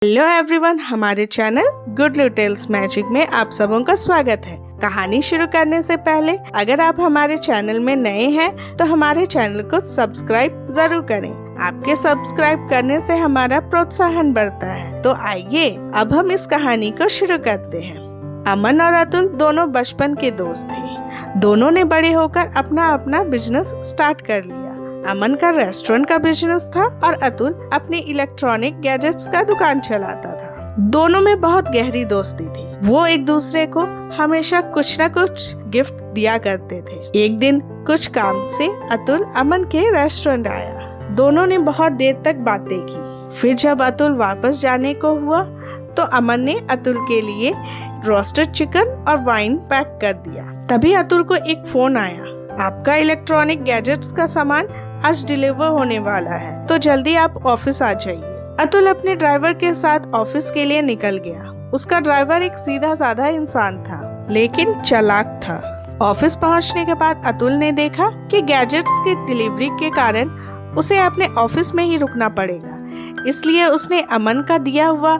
Hello everyone, हमारे channel good Littles magic में आप सबों का स्वागत है। कहानी शुरू करने से पहले अगर आप हमारे चैनल में नए हैं तो हमारे चैनल को सब्सक्राइब जरूर करें। आपके सब्सक्राइब करने से हमारा प्रोत्साहन बढ़ता है। तो आइए अब हम इस कहानी को शुरू करते हैं। अमन और अतुल दोनों बचपन के दोस्त थे। दोनों ने बड़े होकर अपना अपना बिजनेस स्टार्ट कर लिया। अमन का रेस्टोरेंट का बिजनेस था और अतुल अपने इलेक्ट्रॉनिक गैजेट्स का दुकान चलाता था। दोनों में बहुत गहरी दोस्ती थी। वो एक दूसरे को हमेशा कुछ न कुछ गिफ्ट दिया करते थे। एक दिन कुछ काम से अतुल अमन के रेस्टोरेंट आया। दोनों ने बहुत देर तक बातें की। फिर जब अतुल वापस जाने को हुआ तो अमन ने अतुल के लिए रोस्टेड चिकन और वाइन पैक कर दिया। तभी अतुल को एक फोन आया, आपका इलेक्ट्रॉनिक गैजेट्स का सामान आज डिलीवर होने वाला है, तो जल्दी आप ऑफिस आ जाइए। अतुल अपने ड्राइवर के साथ ऑफिस के लिए निकल गया। उसका ड्राइवर एक सीधा साधा इंसान था, लेकिन चालाक था। ऑफिस पहुंचने के बाद अतुल ने देखा कि गैजेट्स की डिलीवरी के कारण उसे अपने ऑफिस में ही रुकना पड़ेगा। इसलिए उसने अमन का दिया हुआ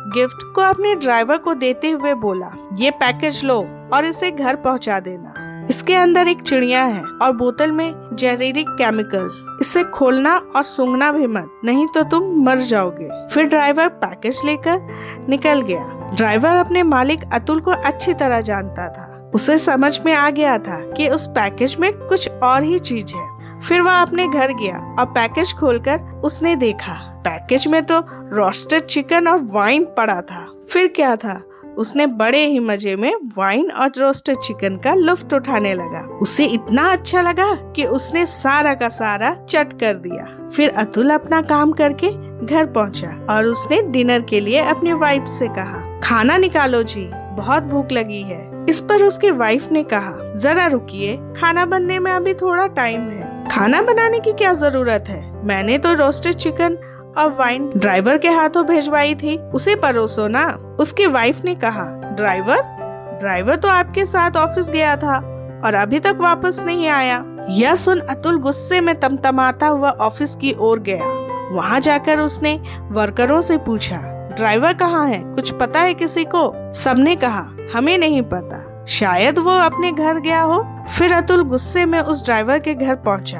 गिफ्ट को अपने ड्राइवर को देते हुए बोला, ये पैकेज लो और इसे घर पहुंचा देना। इसके अंदर एक चिड़िया है और बोतल में जहरीली केमिकल। इसे खोलना और सूंघना भी मत, नहीं तो तुम मर जाओगे। फिर ड्राइवर पैकेज लेकर निकल गया। ड्राइवर अपने मालिक अतुल को अच्छी तरह जानता था। उसे समझ में आ गया था कि उस पैकेज में कुछ और ही चीज है। फिर वह अपने घर गया और पैकेज खोलकर उसने देखा, पैकेज में तो रोस्टेड चिकन और वाइन पड़ा था। फिर क्या था, उसने बड़े ही मजे में वाइन और रोस्टेड चिकन का लुत्फ उठाने लगा। उसे इतना अच्छा लगा कि उसने सारा का सारा चट कर दिया। फिर अतुल अपना काम करके घर पहुंचा और उसने डिनर के लिए अपनी वाइफ से कहा, खाना निकालो जी, बहुत भूख लगी है। इस पर उसकी वाइफ ने कहा, जरा रुकिए, खाना बनने में अभी थोड़ा टाइम है। खाना बनाने की क्या जरूरत है, मैंने तो रोस्टेड चिकन और वाइन ड्राइवर के हाथों भेजवाई थी, उसे परोसो ना। उसकी वाइफ ने कहा, ड्राइवर तो आपके साथ ऑफिस गया था और अभी तक वापस नहीं आया। यह सुन अतुल गुस्से में तमतमाता हुआ ऑफिस की ओर गया। वहां जाकर उसने वर्करों से पूछा, ड्राइवर कहाँ है, कुछ पता है किसी को? सबने कहा, हमें नहीं पता, शायद वो अपने घर गया हो। फिर अतुल गुस्से में उस ड्राइवर के घर पहुंचा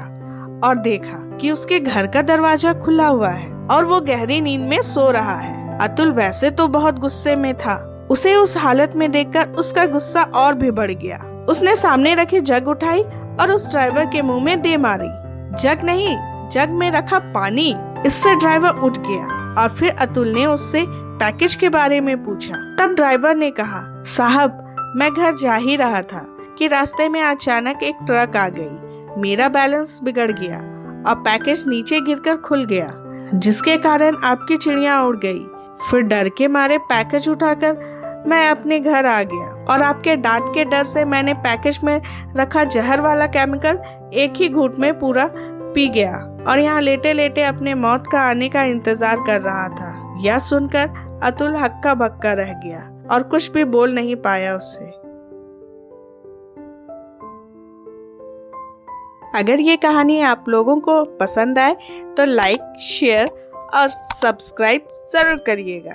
और देखा कि उसके घर का दरवाजा खुला हुआ है और वो गहरी नींद में सो रहा है। अतुल वैसे तो बहुत गुस्से में था। उसे उस हालत में देखकर उसका गुस्सा और भी बढ़ गया। उसने सामने रखी जग उठाई और उस ड्राइवर के मुंह में दे मारी। जग नहीं, जग में रखा पानी। इससे ड्राइवर उठ गया और फिर अतुल ने उससे पैकेज के बारे में पूछा। तब ड्राइवर ने कहा, साहब मैं घर जा ही रहा था कि रास्ते में अचानक एक ट्रक आ गई। मेरा बैलेंस बिगड़ गया और पैकेज नीचे गिरकर खुल गया, जिसके कारण आपकी चिड़िया उड़ गई। फिर डर के मारे पैकेज उठाकर मैं अपने घर आ गया और आपके डांट के डर से मैंने पैकेज में रखा जहर वाला केमिकल एक ही घूंट में पूरा पी गया और यहाँ लेटे लेटे अपने मौत का आने का इंतजार कर रहा था। यह सुनकर अतुल हक्का बक्का रह गया और कुछ भी बोल नहीं पाया उससे। अगर ये कहानी आप लोगों को पसंद आए तो लाइक, शेयर और सब्सक्राइब जरूर करिएगा।